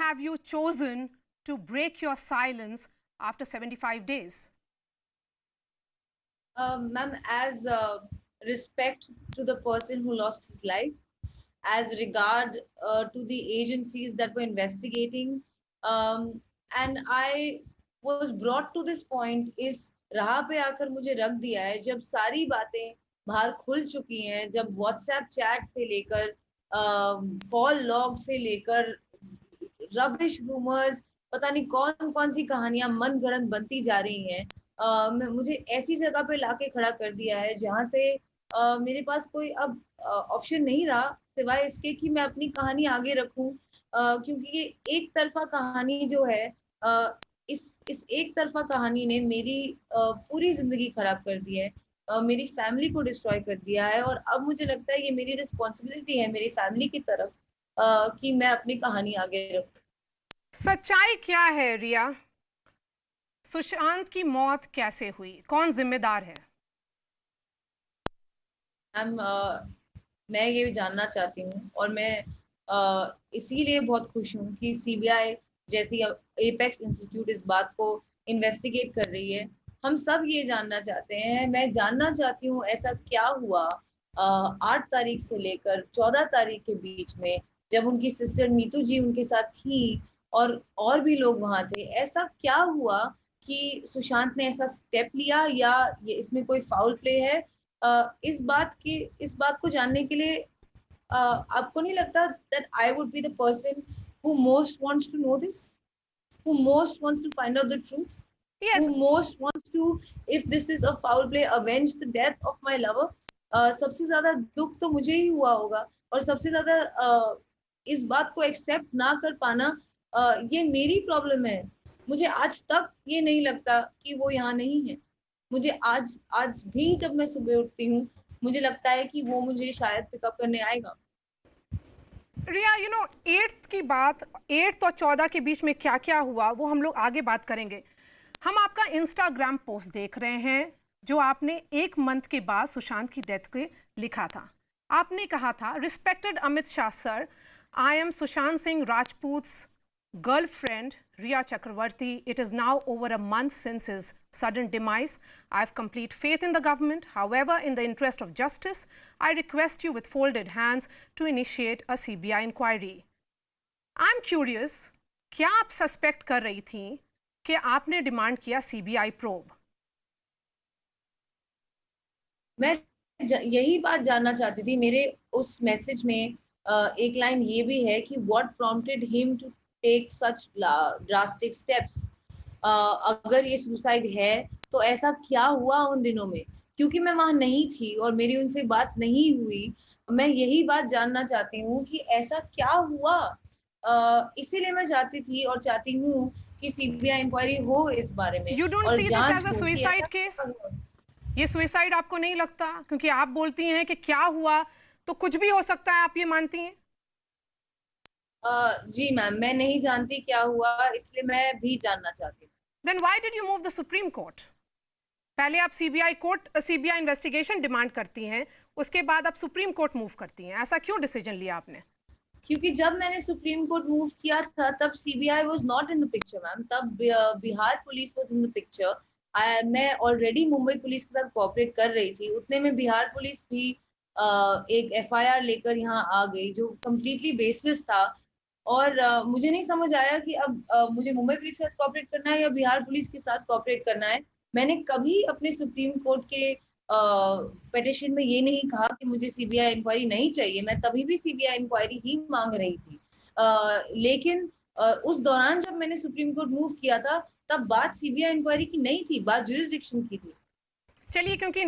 have you chosen to break your silence after 75 days? Ma'am, as respect to the person who lost his life, as regard to the agencies that were investigating, and I was brought to this point, इस राह पे आकर मुझे रख दिया है जब सारी बातें बाहर खुल चुकी हैं, जब व्हाट्सएप चैट से लेकर कॉल लॉग से लेकर रबिश रूमर्स, पता नहीं कौन कौन सी कहानियां मन गढ़ंत बनती जा रही हैं, मुझे ऐसी जगह पे लाके खड़ा कर दिया है जहां से मेरे पास कोई अब ऑप्शन नहीं रहा सिवाय इसके कि मैं अपनी कहानी आगे रखूं, क्योंकि ये एक तरफा कहानी जो है, इस एक तरफा कहानी ने मेरी पूरी जिंदगी खराब कर दी है, मेरी फैमिली को डिस्ट्रॉय कर दिया है, और अब मुझे लगता है ये मेरी रिस्पॉन्सिबिलिटी है मेरी फैमिली की तरफ कि मैं अपनी कहानी आगे रखूं। सच्चाई क्या है रिया? सुशांत की मौत कैसे हुई? कौन जिम्मेदार है? मैम, मैं ये जानना चाहती हूँ, और मैं इसीलिए बहुत खुश हूँ कि सीबीआई जैसी एपेक्स इंस्टीट्यूट इस बात को इन्वेस्टिगेट कर रही है। हम सब ये जानना चाहते हैं, मैं जानना चाहती हूँ ऐसा क्या हुआ 8 तारीख से लेकर 14 तारीख के बीच में, जब उनकी सिस्टर नीतू जी उनके साथ थी और भी लोग वहां थे, ऐसा क्या हुआ कि सुशांत ने ऐसा स्टेप लिया, या ये इसमें कोई फाउल प्ले है? इस बात को जानने के लिए आपको नहीं लगता that I would be the person who most wants to know this, who most wants to find out the truth, Yes. who most wants to, if this is a foul play, avenge the death of my lover? सबसे ज्यादा दुख तो मुझे ही हुआ होगा, और सबसे ज्यादा इस बात को एक्सेप्ट ना कर पाना, ये मेरी प्रॉब्लम है। मुझे आज तक ये नहीं लगता कि वो यहाँ नहीं है। मुझे आज भी जब मैं सुबह उठती हूँ, मुझे लगता है कि वो मुझे शायद पिकअप करने आएगा। रिया, 8th की बात, 8th और 14 के बीच में क्या क्या हुआ वो हम लोग आगे बात करेंगे। हम आपका इंस्टाग्राम पोस्ट देख रहे हैं जो आपने 1 मंथ के बाद सुशांत की डेथ के लिखा था। आपने कहा था, respected Amit Shah sir, I am Sushant Singh Rajput's girlfriend Riya Chakravarti. It is now over a month since his sudden demise. I have complete faith in the government. However, in the interest of justice, I request you with folded hands to initiate a CBI inquiry. I'm curious, क्या आप suspect कर रही थी कि आपने demand किया CBI probe? मैं यही बात जानना चाहती थी। मेरे उस मैसेज में एक लाइन ये भी है कि what prompted him to take such drastic steps. अगर ये सुसाइड है तो ऐसा क्या हुआ उन दिनों में? क्योंकि मैं वहां नहीं थी और मेरी उनसे बात नहीं हुई, मैं यही बात जानना चाहती हूँ कि ऐसा क्या हुआ। इसीलिए मैं चाहती थी और चाहती हूँ कि सीबीआई इंक्वायरी हो इस बारे में, You don't और see this as a suicide case? ये सुसाइड आपको नहीं लगता? क्योंकि आप बोलती हैं कि क्या हुआ तो कुछ भी हो सकता है, आप ये मानती हैं? जी मैम, मैं नहीं जानती क्या हुआ, इसलिए मैं भी जानना चाहती हूँ। Then why did you move the Supreme Court? पहले आप सीबीआई इन्वेस्टिगेशन डिमांड करती हैं, उसके बाद आप सुप्रीम कोर्ट मूव करती हैं, ऐसा क्यों डिसीजन लिया आपने? क्योंकि जब मैंने सुप्रीम कोर्ट मूव किया था तब CBI was not in the picture ma'am, तब Bihar police was in the picture. मैं ऑलरेडी मुंबई पुलिस के साथ कोऑपरेट कर रही थी, उतने में बिहार पुलिस भी एक एफआईआर लेकर यहाँ आ गई जो कम्प्लीटली बेसलेस था, और मुझे नहीं समझ आया कि अब मुझे मुंबई पुलिस के साथ कोऑपरेट करना है या बिहार पुलिस के साथ कोऑपरेट करना है। मैंने कभी अपने सुप्रीम कोर्ट के पिटिशन में ये नहीं कहा कि मुझे सीबीआई इंक्वायरी नहीं चाहिए, मैं तभी भी सीबीआई इंक्वायरी ही मांग रही थी। लेकिन उस दौरान जब मैंने सुप्रीम कोर्ट मूव किया था तब बात सीबीआई इंक्वायरी की नहीं थी, बात ज्यूरिसडिक्शन की थी। चलिए, क्योंकि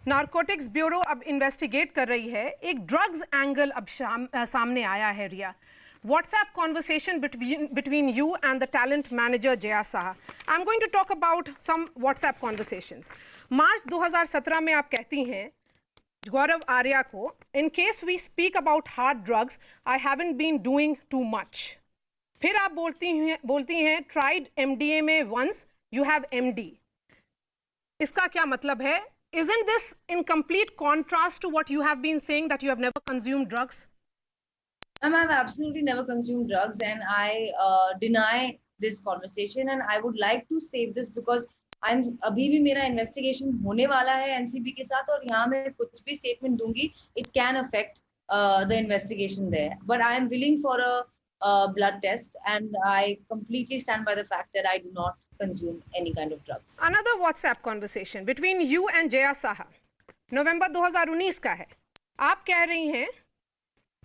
नारकोटिक्स ब्यूरो अब इन्वेस्टिगेट कर रही है, एक ड्रग्स एंगल अब सामने आया है रिया। WhatsApp conversation between you and the talent manager Jaya Saha. I'm going to talk about some WhatsApp conversations. मार्च 2017 में आप कहती हैं गौरव आर्या को, in case we speak about hard drugs, I haven't been doing too much. फिर आप बोलती हैं tried MDMA once, you have MD. इसका क्या मतलब है? Isn't this in complete contrast to what you have been saying that you have never consumed drugs? I've absolutely never consumed drugs, and I deny this conversation. And I would like to save this because अभी भी मेरा investigation होने वाला है NCB के साथ, और यहाँ मैं कुछ भी statement दूंगी, it can affect the investigation there. But I am willing for a blood test, and I completely stand by the fact that I do not consume any kind of drugs. Another WhatsApp conversation between you and Jaya Saha, नवंबर 2019 का है. आप कह रही हैं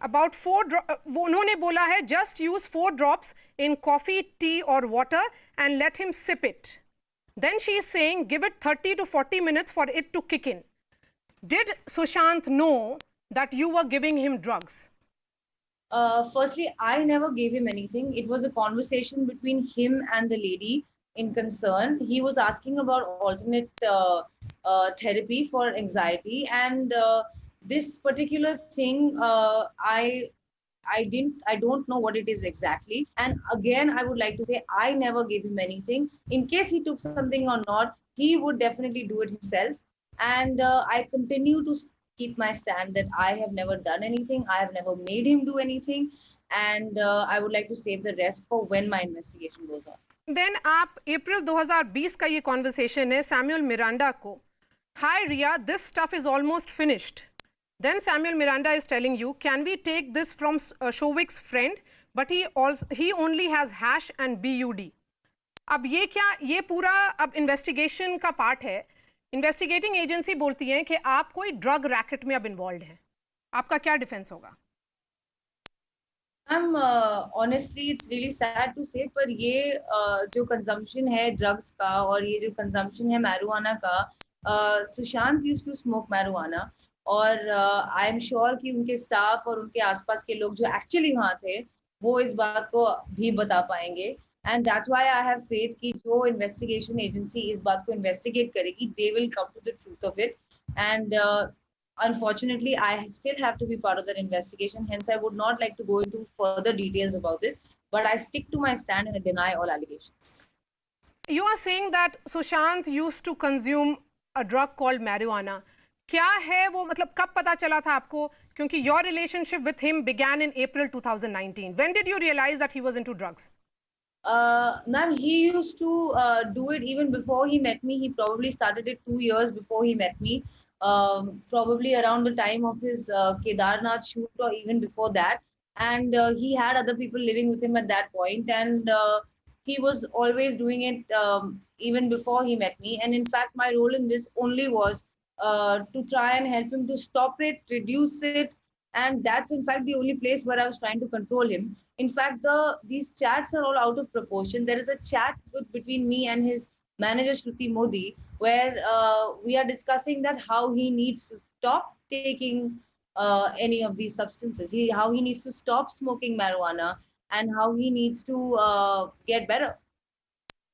about उन्होंने बोला है just use 4 drops in coffee, tea or water and let him sip it. Then she is saying give it 30 to 40 minutes for it to kick in. Did Sushant know that you were giving him drugs? Firstly, I never gave him anything. It was a conversation between him and the lady in concern. He was asking about alternate therapy for anxiety, and this particular thing, I don't know what it is exactly. And again, I would like to say I never gave him anything. In case he took something or not, he would definitely do it himself. And I continue to keep my stand that I have never done anything. I have never made him do anything. And I would like to save the rest for when my investigation goes on. Then आप अप्रैल 2020 का ये conversation है Samuel Miranda को. Hi Ria, this stuff is almost finished. Then Samuel Miranda is telling you, can we take this from Shovik's friend? But he only has hash and BUD. अब ये क्या, ये पूरा अब इन्वेस्टिगेशन का part है. Investigating agency बोलती है कि आप कोई ड्रग रैकेट में अब इन्वॉल्व हैं. आपका क्या डिफेंस होगा? Honestly, it's really sad to say, पर ये जो कंजम्पशन है ड्रग्स का और ये जो कंजम्पशन है मैरिजुआना का, Sushant used to smoke marijuana, और आई एम श्योर कि उनके स्टाफ और उनके आसपास के लोग जो एक्चुअली वहाँ थे वो इस बात को भी बता पाएंगे. And that's why I have faith कि जो इन्वेस्टिगेशन एजेंसी इस बात को इन्वेस्टिगेट करेगी, they will come to the truth of it. And unfortunately, I still have to be part of that investigation. Hence, I would not like to go into further details about this, but I stick to my stand and I deny all allegations. You are saying that Sushant used to consume a drug called marijuana. क्या है वो, मतलब कब पता चला था आपको? क्योंकि your relationship with him began in April 2019. When did you realize that he was into drugs? Ma'am, he used to do it even before he met me. He probably started it 2 years before he met me. Probably around the time of his Kedarnath shoot or even before that. And he had other people living with him at that point. And he was always doing it even before he met me. And in fact, my role in this only was to try and help him to stop it, reduce it. And that's in fact the only place where I was trying to control him. In fact, these chats are all out of proportion. There is a chat between me and his manager Shruti Modi, where we are discussing that how he needs to stop taking any of these substances, how he needs to stop smoking marijuana, and how he needs to get better.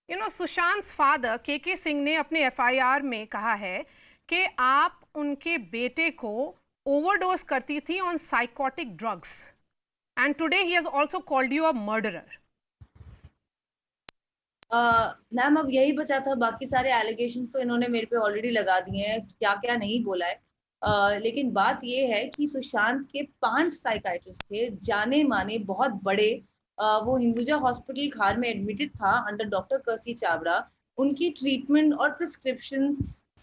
You know, Sushant's father KK Singh ने अपने FIR में कहा है कि आप उनके बेटे को overdose करती थी on psychotic drugs, and today he has also called you a murderer. Ma'am, अब यही बचा था. बाकी सारे एलिगेशंस तो इन्होंने मेरे पे ऑलरेडी लगा दिए हैं, क्या क्या नहीं बोला है. लेकिन बात ये है कि सुशांत के 5 साइकाइट्रिस्ट थे, जाने माने बहुत बड़े. वो हिंदुजा हॉस्पिटल खार में एडमिटेड था अंडर डॉक्टर कर्सी चावड़ा. उनकी ट्रीटमेंट और प्रिस्क्रिप्शंस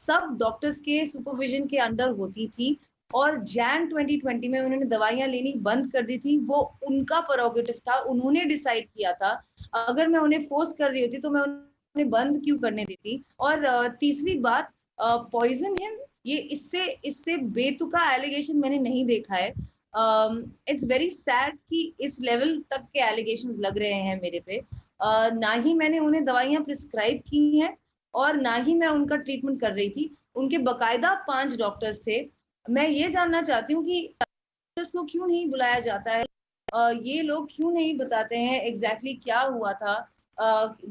सब डॉक्टर्स के सुपरविजन के अंडर होती थी, और जैन 2020 में उन्होंने दवाइयां लेनी बंद कर दी थी. वो उनका प्रोरोगेटिव था, उन्होंने डिसाइड किया था. अगर मैं उन्हें फोर्स कर रही होती तो मैं उन्हें बंद क्यों करने देती. और तीसरी बात, पॉइजन हिम, ये इससे बेतुका एलिगेशन मैंने नहीं देखा है. इट्स वेरी सैड कि इस लेवल तक के एलिगेशंस लग रहे हैं मेरे पे. ना ही मैंने उन्हें दवाइयां प्रिस्क्राइब की हैं और ना ही मैं उनका ट्रीटमेंट कर रही थी. उनके बकायदा 5 डॉक्टर्स थे. मैं ये जानना चाहती हूँ कि डॉक्टर्स को क्यों नहीं बुलाया जाता है, ये लोग क्यों नहीं बताते हैं एग्जैक्टली क्या हुआ था,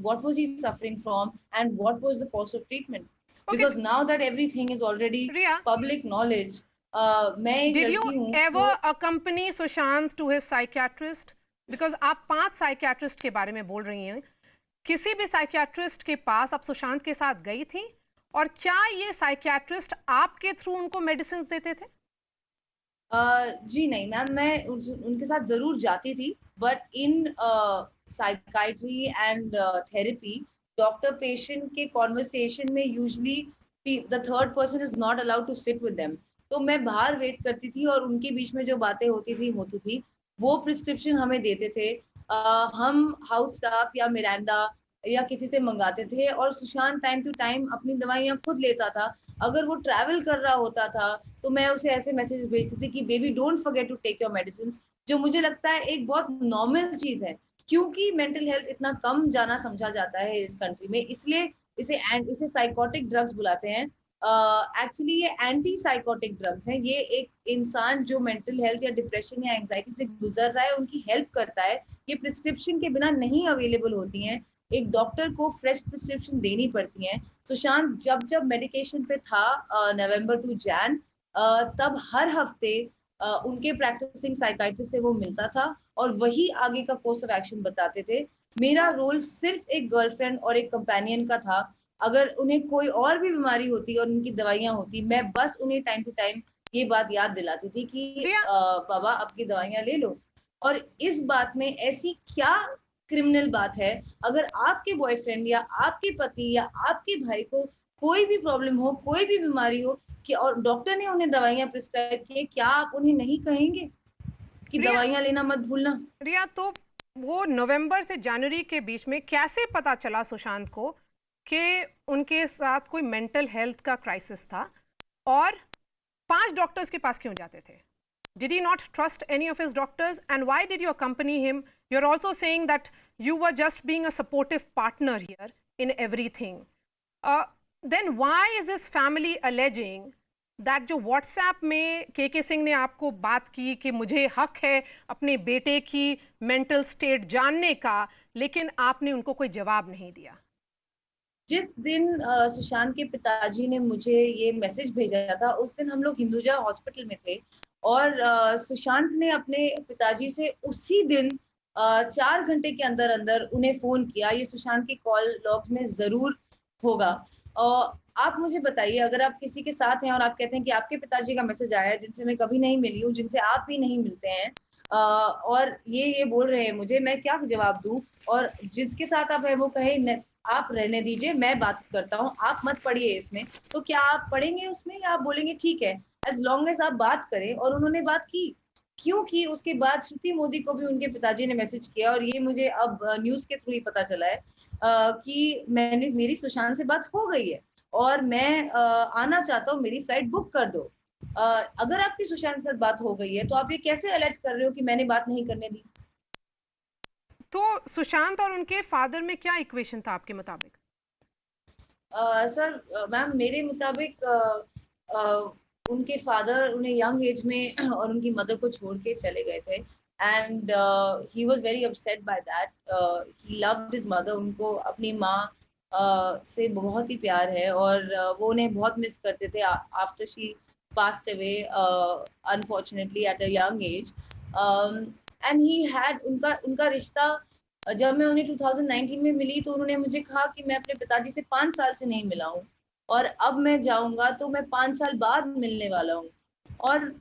what was he suffering from and what was the course of treatment. Because now that everything is already Riya, public knowledge, मैं एक did लड़की you हूँ. ever accompany Sushant to his psychiatrist? Because आप 5 psychiatrist के बारे में बोल रही हैं, किसी भी साइकियाट्रिस्ट के पास आप सुशांत के साथ गई थी, और क्या ये साइकियाट्रिस्ट आपके थ्रू उनको मेडिसिन देते थे? जी नहीं मैम, मैं उनके साथ जरूर जाती थी, but in psychiatry and therapy, doctor patient के कॉन्वर्सेशन में usually the third person is not allowed to sit with them. तो मैं बाहर वेट करती थी और उनके बीच में जो बातें होती थी वो प्रिस्क्रिप्शन हमें देते थे। हम हाउस स्टाफ या मिरांडा या किसी से मंगाते थे, और सुशांत टाइम टू टाइम अपनी दवाइयाँ खुद लेता था। अगर वो ट्रैवल कर रहा होता था तो मैं उसे ऐसे मैसेज भेजती थी कि baby don't forget to take your medicine, जो मुझे लगता है एक बहुत नॉर्मल चीज है, क्योंकि मेंटल हेल्थ इतना कम जाना समझा जाता है इस कंट्री में, इसलिए इसे साइकोटिक ड्रग्स बुलाते हैं। एक्चुअली ये एंटी साइकोटिक ड्रग्स हैं। ये एक इंसान जो मेंटल हेल्थ या डिप्रेशन या एंजाइटी से गुजर रहा है उनकी हेल्प करता है। ये प्रिस्क्रिप्शन के बिना नहीं अवेलेबल होती हैं, एक डॉक्टर को फ्रेश प्रिस्क्रिप्शन देनी पड़ती है। सुशांत जब जब मेडिकेशन पे था, नवंबर टू जैन, तब हर हफ्ते उनके प्रैक्टिसिंग साइकाइट्रिस्ट से वो मिलता था और वही आगे का कोर्स ऑफ एक्शन बताते थे। मेरा रोल सिर्फ एक गर्लफ्रेंड और एक कंपेनियन का था। अगर उन्हें कोई और भी बीमारी होती और उनकी दवाइयां होती, मैं बस उन्हें टाइम टू टाइम ये बात याद दिलाती थी कि रिया, बाबा आपकी दवाइयां ले लो। और इस बात में ऐसी क्या क्रिमिनल बात है? अगर आपके बॉयफ्रेंड या आपके पति या आपके भाई को कोई भी प्रॉब्लम हो, कोई भी बीमारी हो, कि और डॉक्टर ने उन्हें दवाइयां प्रिस्क्राइब की, क्या आप उन्हें नहीं कहेंगे कि रिया, दवाइयां लेना मत भूलना? रिया, तो वो नवंबर से जनवरी के बीच में कैसे पता चला सुशांत को कि उनके साथ कोई मेंटल हेल्थ का क्राइसिस था? और 5 डॉक्टर्स के पास क्यों जाते थे? Did he not trust any of his doctors? And why did you accompany him? You're also saying that you were just being a supportive partner here in everything. Then why is his family alleging that जो WhatsApp में के सिंह ने आपको बात की कि मुझे हक है अपने बेटे की मेंटल स्टेट जानने का, लेकिन आपने उनको कोई जवाब नहीं दिया? जिस दिन सुशांत के पिताजी ने मुझे ये मैसेज भेजा था, उस दिन हम लोग हिंदुजा हॉस्पिटल में थे, और सुशांत ने अपने पिताजी से उसी दिन 4 घंटे के अंदर अंदर उन्हें फोन किया। ये सुशांत के कॉल लॉग्स में जरूर होगा। और आप मुझे बताइए, अगर आप किसी के साथ हैं और आप कहते हैं कि आपके पिताजी का मैसेज आया है जिनसे मैं कभी नहीं मिली हूँ, जिनसे आप भी नहीं मिलते हैं, और ये बोल रहे हैं मुझे, मैं क्या जवाब दूं? और जिसके साथ आप है वो कहे आप रहने दीजिए, मैं बात करता हूँ, आप मत पढ़िए इसमें, तो क्या आप पढ़ेंगे उसमें, या आप बोलेंगे ठीक है एज लॉन्ग एज आप बात करें? और उन्होंने बात की। क्योंकि उसके बाद श्रुति मोदी को भी उनके पिताजी ने मैसेज किया, और ये मुझे अब न्यूज के थ्रू ही पता चला है कि मेरी सुशांत से बात हो गई है और मैं आना चाहता हूँ, मेरी फ्लाइट बुक कर दो। अगर आपकी सुशांत से बात हो गई है तो आप ये कैसे अलेज कर रहे हो कि मैंने बात नहीं करने दी? तो सुशांत और उनके फादर में क्या इक्वेशन था आपके मुताबिक? सर मैम, मेरे मुताबिक उनके फादर उन्हें यंग एज में और उनकी मदर को छोड़ के चले गए थे, and he was very upset by that. He loved his mother. उनको अपनी माँ से बहुत ही प्यार है, और वो उन्हें बहुत मिस करते थे after she passed away unfortunately at a young age. And he had उनका उनका रिश्ता, जब मैं उन्हें 2019 में मिली तो उन्होंने मुझे कहा कि मैं अपने पिताजी से 5 साल से नहीं मिला हूँ, और अब मैं जाऊंगा तो मैं 5 साल बाद मिलने वाला हूँ। और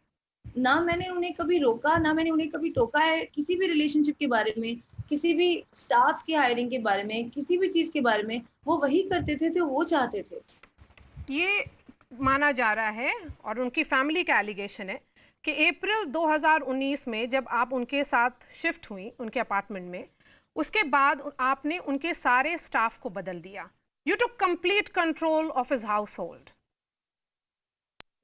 ना मैंने उन्हें कभी रोका, ना मैंने उन्हें कभी टोका है किसी भी रिलेशनशिप के बारे में, किसी भी स्टाफ के हायरिंग के बारे में, किसी भी चीज के बारे में। वो वही करते थे तो वो चाहते थे। ये माना जा रहा है और उनकी फैमिली का एलिगेशन है कि अप्रैल 2019 में जब आप उनके साथ शिफ्ट हुई उनके अपार्टमेंट में, उसके बाद आपने उनके सारे स्टाफ को बदल दिया। You took complete control of his household.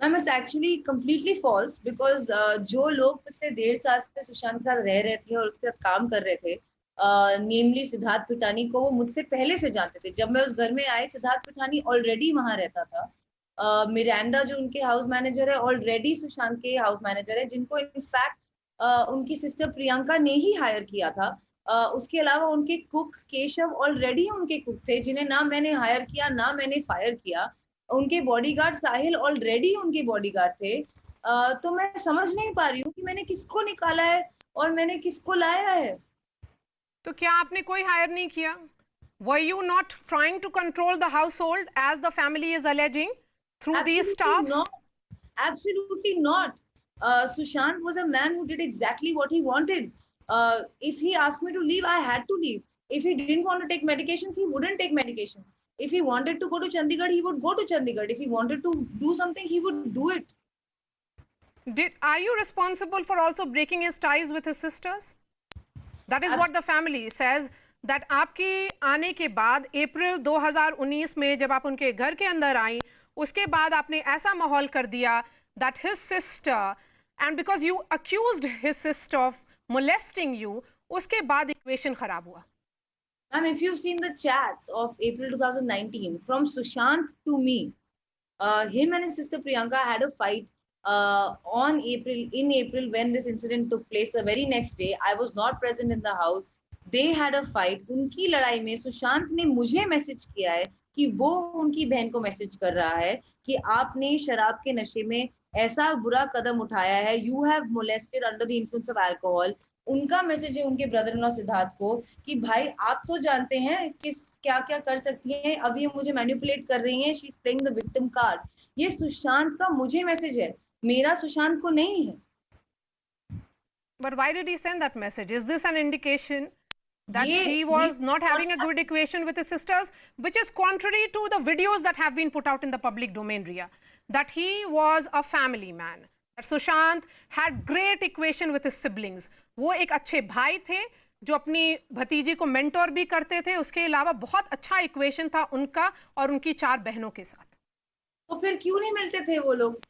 Ma'am, it's actually completely false, because जो लोग पिछले 1.5 साल से सुशांत के साथ रह रहे थे और उसके साथ काम कर रहे थे, नेमली सिद्धार्थ पिठानी को, वो मुझसे पहले से जानते थे। जब मैं उस घर में आई, सिद्धार्थ पिठानी ऑलरेडी वहां रहता था। मिरांडा जो उनके हाउस मैनेजर है, ऑलरेडी सुशांत के हाउस मैनेजर है, जिनको इनफैक्ट उनकी सिस्टर प्रियंका ने ही हायर किया था। उसके अलावा उनके कुक केशव ऑलरेडी उनके कुक थे, जिन्हें ना मैंने हायर किया ना मैंने फायर किया। उनके बॉडीगार्ड साहिल ऑलरेडी उनके बॉडीगार्ड थे। तो मैं समझ नहीं पा रही हूँ कि मैंने किसको निकाला है और मैंने किसको लाया है। तो क्या आपने कोई हायर नहीं किया? Were you not trying to control the household as the family is alleging through these Absolutely staffs? not. Absolutely not. Sushant was a man who did exactly what he wanted. If he asked me to leave, I had to leave. If he didn't want to take medications, he wouldn't take medications. If he wanted to go to Chandigarh, he would go to Chandigarh. If he wanted to do something, he would do it. Are you responsible for also breaking his ties with his sisters? That is what the family says, that आपकी आने के बाद अप्रैल 2019 में जब आप उनके घर के अंदर आई, उसके बाद आपने ऐसा माहौल कर दिया that his sister, and because you accused his sister of molesting you, उसके बाद इक्वेशन खराब हुआ. Ma'am, if you've seen the chats of April 2019 from Sushant to me, him and his sister Priyanka had a fight in April when this incident took place. The very next day, I was not present in the house. They had a fight. उनकी लड़ाई में सुशांत ने मुझे message किया है कि वो उनकी बहन को मैसेज कर रहा है कि आपने शराब के नशे में ऐसा बुरा कदम उठाया है. You have molested under the influence of alcohol. उनका मैसेज है उनके ब्रदर इन लॉ सिद्धार्थ को कि भाई आप तो जानते हैं किस क्या क्या कर सकती हैं, अब ये मुझे मैनिपुलेट कर रही हैं, she is playing the victim card. ये सुशांत का मुझे मैसेज है, मेरा सुशांत को नहीं है. But why did he send that message? Is this an indication that he was not having a good equation with his sisters, which is contrary to the videos that have been put out in the public domain, Riya, that he was a family man, that Sushant had great equation with his siblings. वो एक अच्छे भाई थे जो अपनी भतीजी को mentor भी करते थे, उसके अलावा बहुत अच्छा इक्वेशन था उनका और उनकी 4 बहनों के साथ. तो फिर क्यों नहीं मिलते थे वो लोग?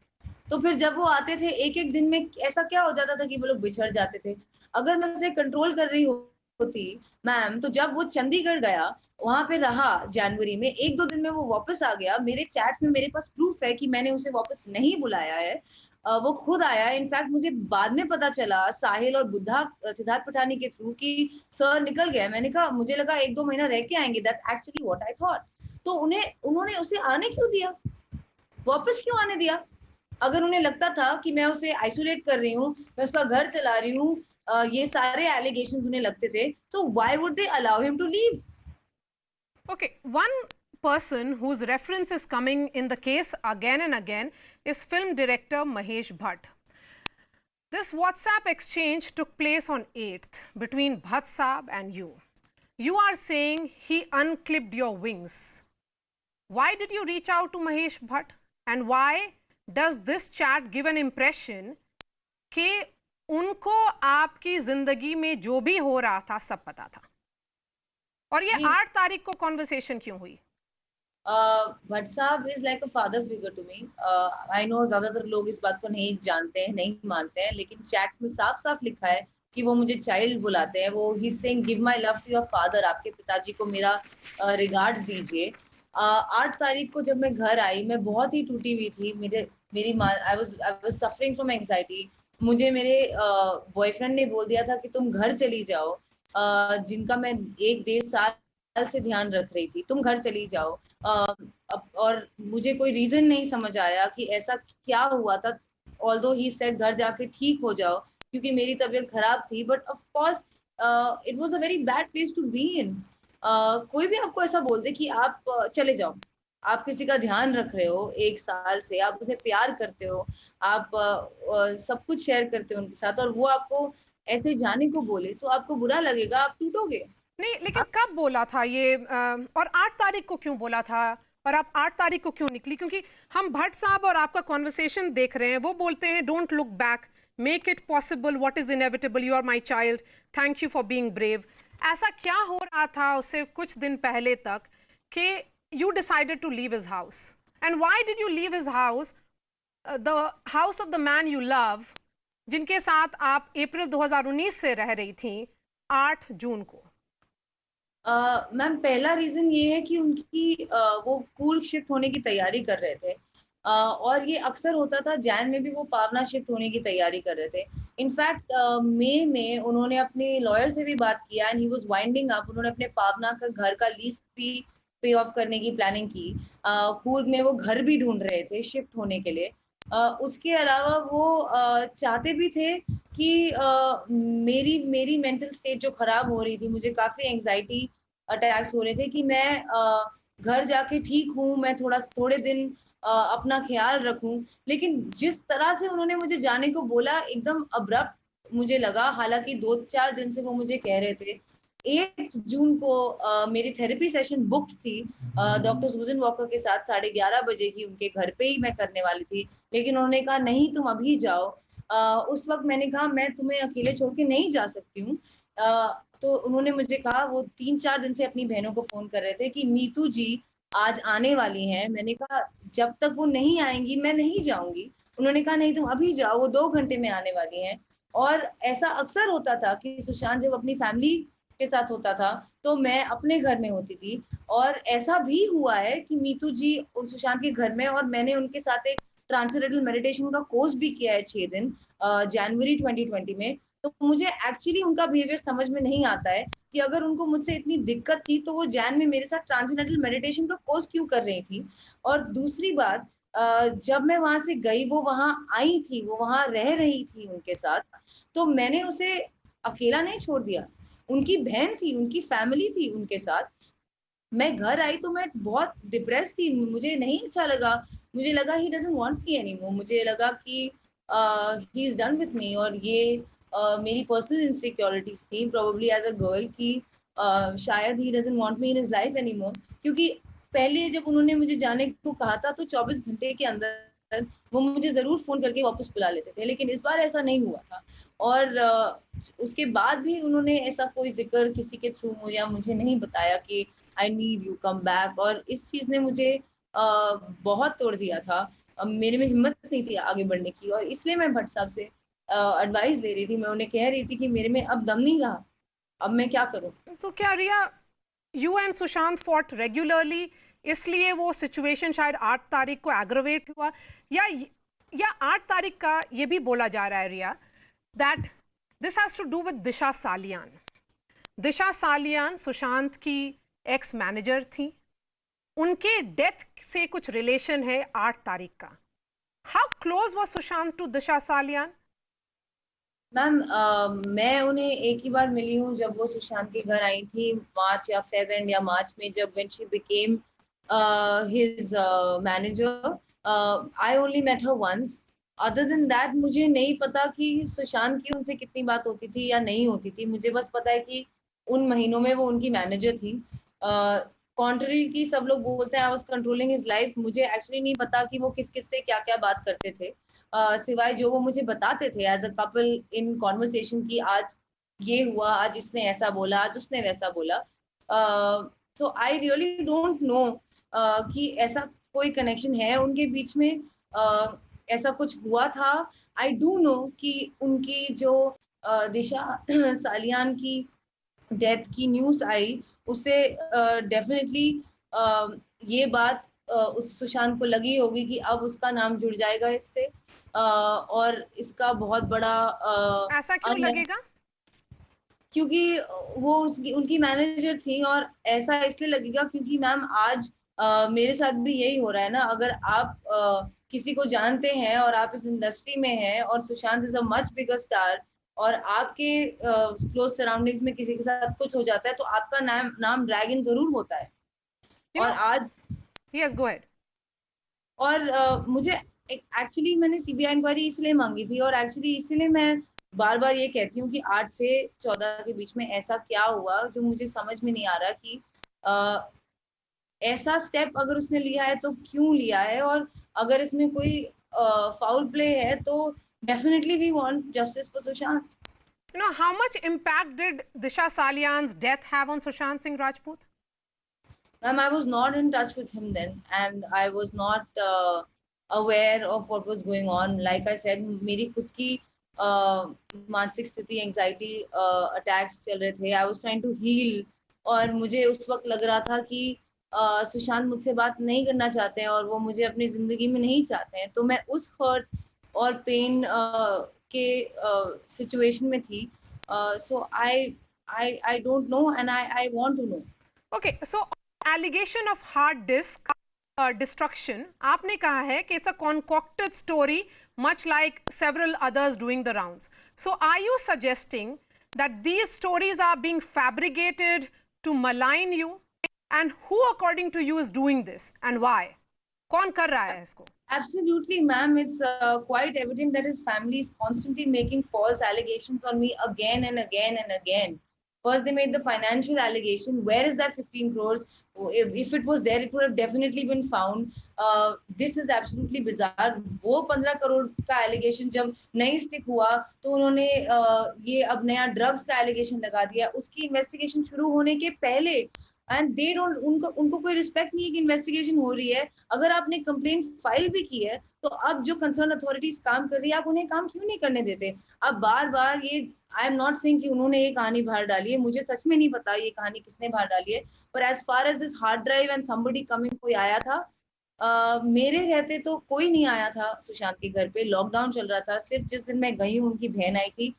तो फिर जब वो आते थे एक एक दिन में ऐसा क्या हो जाता था कि वो लोग बिछड़ जाते थे? अगर मैं उसे कंट्रोल कर रही होती मैम, तो जब वो चंडीगढ़ गया, वहां पे रहा जनवरी में, 1-2 दिन में वो वापस आ गया. मेरे चैट्स में मेरे पास प्रूफ है कि मैंने उसे वापस नहीं बुलाया है. वो खुद आया. इनफैक्ट मुझे बाद में पता चला साहिल और बुद्धा सिद्धार्थ पठानी के थ्रू कि सर निकल गया. मैंने कहा मुझे लगा 1-2 महीना रह के आएंगे. That's actually what I thought. तो उन्होंने उसे आने क्यों दिया? वापस क्यों आने दिया? अगर उन्हें लगता था कि मैं उसे आइसोलेट कर रही हूँ, मैं उसका घर चला रही हूँ, ये सारे एलिगेशंस उन्हें लगते थे, so why would they allow him to leave? Okay, one person whose reference is coming in the case again and again is film director Mahesh Bhatt. This WhatsApp exchange took place on 8th between Bhatt Saab and you. You are saying he unclipped your wings. Why did you reach out to Mahesh Bhatt? And why does this chat give an impression कि उनको आपकी जिंदगी में जो भी हो रहा था सब पता था? और ये 8 तारीख को कॉन्वर्सेशन क्यों हुई? भट्ट साहब is like a father figure to me. I know ज्यादातर लोग इस बात को नहीं जानते हैं, नहीं मानते हैं, लेकिन चैट्स में साफ साफ लिखा है कि वो मुझे चाइल्ड बुलाते हैं. वो ही saying give my love to your father, आपके पिताजी को मेरा रिगार्ड्स दीजिए. 8 तारीख को जब मैं घर आई, मैं बहुत ही टूटी हुई थी. मेरी माँ, I was suffering from anxiety. मुझे मेरे बॉयफ्रेंड ने बोल दिया था कि तुम घर चली जाओ, जिनका मैं 1-1.5 साल से ध्यान रख रही थी, तुम घर चली जाओ. और मुझे कोई रीजन नहीं समझ आया कि ऐसा क्या हुआ था. ऑल्दो ही सेड घर जाके ठीक हो जाओ, क्योंकि मेरी तबीयत खराब थी. But of course it was a very bad place to be in. कोई भी आपको ऐसा बोल दे कि आप चले जाओ, आप किसी का ध्यान रख रहे हो 1 साल से, आप उसे प्यार करते हो, आप सब कुछ शेयर करते हो उनके साथ, और वो आपको ऐसे जाने को बोले तो आपको बुरा लगेगा, आप टूटोगे. नहीं, लेकिन कब बोला था ये? और 8 तारीख को क्यों बोला था? और आप 8 तारीख को क्यों निकली? क्योंकि हम भट्ट साहब और आपका कॉन्वर्सेशन देख रहे हैं, वो बोलते हैं don't look back, make it possible, what is inevitable, you are my child, thank you for being brave. ऐसा क्या हो रहा था उससे कुछ दिन पहले तक कि you decided to leave his house? And why did you leave his house, the house of the man you love, जिनके साथ आप अप्रैल 2019 से रह रही थी 8 जून को? मैम, पहला रीजन ये है कि उनकी वो कूर्ग शिफ्ट होने की तैयारी कर रहे थे, और ये अक्सर होता था. जैन में भी वो पावना शिफ्ट होने की तैयारी कर रहे थे. इनफैक्ट मई में उन्होंने अपने लॉयर से भी बात किया and he was winding up. उन्होंने अपने पावना का घर का लीज भी पे ऑफ करने की प्लानिंग की. कूर्ग में वो घर भी ढूंढ रहे थे शिफ्ट होने के लिए. उसके अलावा वो चाहते भी थे कि मेरी मेंटल स्टेट जो खराब हो रही थी, मुझे काफी एंजाइटी अटैक्स हो रहे थे, कि मैं घर जाके ठीक हूँ, मैं थोड़े दिन अपना ख्याल रखूं। लेकिन जिस तरह से उन्होंने मुझे जाने को बोला, एकदम अब्रप्ट मुझे लगा। हालांकि 2-4 दिन से वो मुझे कह रहे थे। 8 जून को मेरी थेरेपी सेशन बुक थी डॉक्टर सुजन वॉकर के साथ 11:30 बजे की, उनके घर पे ही मैं करने वाली थी। लेकिन उन्होंने कहा नहीं तुम अभी जाओ। उस वक्त मैंने कहा मैं तुम्हें अकेले छोड़ के नहीं जा सकती हूँ। तो उन्होंने मुझे कहा, वो 3-4 दिन से अपनी बहनों को फोन कर रहे थे कि मीतू जी आज आने वाली हैं। मैंने कहा जब तक वो नहीं आएंगी मैं नहीं जाऊंगी। उन्होंने कहा नहीं तुम अभी जाओ, वो 2 घंटे में आने वाली हैं। और ऐसा अक्सर होता था कि सुशांत जब अपनी फैमिली के साथ होता था तो मैं अपने घर में होती थी। और ऐसा भी हुआ है कि मीतू जी सुशांत के घर में, और मैंने उनके साथ एक ट्रांसेंडेंटल मेडिटेशन का कोर्स भी किया है 6 दिन जनवरी 2020 में। तो मुझे एक्चुअली उनका बिहेवियर समझ में नहीं आता है कि अगर उनको मुझसे इतनी दिक्कत थी तो वो जैन में मेरे साथ ट्रांसेंडेंटल मेडिटेशन का कोर्स क्यों कर रही थी। और दूसरी बात, जब मैं वहां से गई, वो वहां आई थी, वो वहां रह रही थी उनके साथ, तो मैंने उसे अकेला नहीं छोड़ दिया। उनकी बहन थी, उनकी फैमिली थी उनके साथ। मैं घर आई तो मैं बहुत डिप्रेस थी, मुझे नहीं अच्छा लगा। मुझे लगा he doesn't want me anymore. मुझे लगा कि he is done with me. और ये मेरी पर्सनल इनसिक्योरिटीज थी प्रोबेबली एज अ गर्ल कि शायद he doesn't want me in his life anymore. क्योंकि पहले जब उन्होंने मुझे जाने को कहा था तो 24 घंटे के अंदर वो मुझे जरूर फोन करके वापस बुला लेते थे, लेकिन इस बार ऐसा नहीं हुआ था। और उसके बाद भी उन्होंने ऐसा कोई जिक्र किसी के थ्रू या मुझे नहीं बताया कि I need you come back. और इस चीज ने मुझे बहुत तोड़ दिया था। मेरे में हिम्मत नहीं थी आगे बढ़ने की, और इसलिए मैं भट्ट साहब से एडवाइस ले रही थी। मैं उन्हें कह रही थी कि मेरे में अब दम नहीं रहा, अब मैं क्या करूं। तो क्या Riya, you and Sushant fought regularly, इसलिए वो सिचुएशन शायद 8 तारीख को एग्रवेट हुआ, या 8 तारीख का ये भी बोला जा रहा है Riya that this has to do with Disha Salian. Disha Salian Sushant की एक्स मैनेजर थी, उनके डेथ से कुछ रिलेशन है 8 तारीख का। How close was Sushant to Disha Salian? Ma'am मैं उन्हें एक ही बार मिली हूँ जब वो सुशांत के घर आई थी, मार्च या फेब एंड या मार्च में, जब when she became his manager. I only met her once. Other than that मुझे नहीं पता कि सुशांत की उनसे कितनी बात होती थी या नहीं होती थी। मुझे बस पता है कि उन महीनों में वो उनकी मैनेजर थी। कॉन्ट्ररी की सब लोग बोलते हैं I was controlling his life, मुझे एक्चुअली नहीं पता कि वो किस किस से क्या क्या बात करते थे। सिवाय जो वो मुझे बताते थे as a couple in conversation की आज ये हुआ, आज इसने ऐसा बोला, आज उसने वैसा बोला। तो आई रियली डोंट नो कि ऐसा कोई कनेक्शन है उनके बीच में, ऐसा कुछ हुआ था। आई डू नो कि उनकी जो दिशा सालियान की डेथ की न्यूज आई, उससे डेफिनेटली ये बात उस सुशांत को लगी होगी कि अब उसका नाम जुड़ जाएगा इससे। और इसका बहुत बड़ा ऐसा क्यों लगेगा? क्योंकि वो उनकी मैनेजर थी। और ऐसा इसलिए लगेगा क्योंकि मैम आज मेरे साथ भी यही हो रहा है ना। अगर आप किसी को जानते हैं और आप इस इंडस्ट्री में हैं और Sushant is a much bigger star, और आपके क्लोज सराउंडिंग्स में किसी के साथ कुछ हो जाता है तो आपका नाम ड्रैगन जरूर होता है। यू और नो, आज यस गो अहेड। और मुझे एक्चुअली मैंने सीबीआई इंक्वायरी इसलिए मांगी थी, और एक्चुअली इसीलिए मैं बार बार ये कहती हूँ कि 8 से 14 के बीच में ऐसा क्या हुआ जो मुझे समझ में नहीं आ रहा कि ऐसा स्टेप अगर उसने लिया है तो क्यों लिया है। और अगर इसमें कोई फाउल प्ले है तो definitely we want justice for Sushant. You know, how much impact did Disha Salian's death have on Sushant Singh Rajput? Ma'am, I was not in touch with him then, and I was not aware of what was going on. Like I said, मेरी खुद की मानसिक स्थिति, anxiety attacks चल रहे थे। I was trying to heal, और मुझे उस वक्त लग रहा था कि सुशांत मुझसे बात नहीं करना चाहते हैं और वो मुझे अपनी जिंदगी में नहीं चाहते हैं। तो मैं उस हर्ट और पेन के सिचुएशन में थी। So I don't know and I want to know. Okay, so allegation of hard disk destruction, आपने कहा है कि it's a concocted story, much like several others doing the rounds. So are you suggesting that these stories are being fabricated to malign you? And who, according to you, is doing this and why? कौन कर रहा है इसको? Absolutely, ma'am. It's quite evident that his family is constantly making false allegations on me again and again and again. First, they made the financial allegation. Where is that 15 crores? If it was there, it would have definitely been found. This is absolutely bizarre. वो 15 crore का allegation जब नहीं stick हुआ, तो उन्होंने ये अब नया drugs का allegation लगा दिया. उसकी investigation शुरू होने के पहले, एंड दे डोंट, उनको कोई रिस्पेक्ट नहीं है कि इन्वेस्टिगेशन हो रही है. अगर आपने कंप्लेंट फाइल भी की है, तो अब जो कंसर्न अथॉरिटीज काम कर रही है, आप उन्हें काम क्यों नहीं करने देते? अब बार बार ये, आई एम नॉट सेइंग कि उन्होंने ये कहानी बाहर डाली है, मुझे सच में नहीं पता ये कहानी किसने बाहर डाली है, पर as far as this hard drive and somebody coming, कोई आया था? मेरे रहते तो कोई नहीं आया था सुशांत के घर पे. लॉकडाउन चल रहा था. सिर्फ जिस दिन मैं गई हूँ, उनकी बहन आई थी,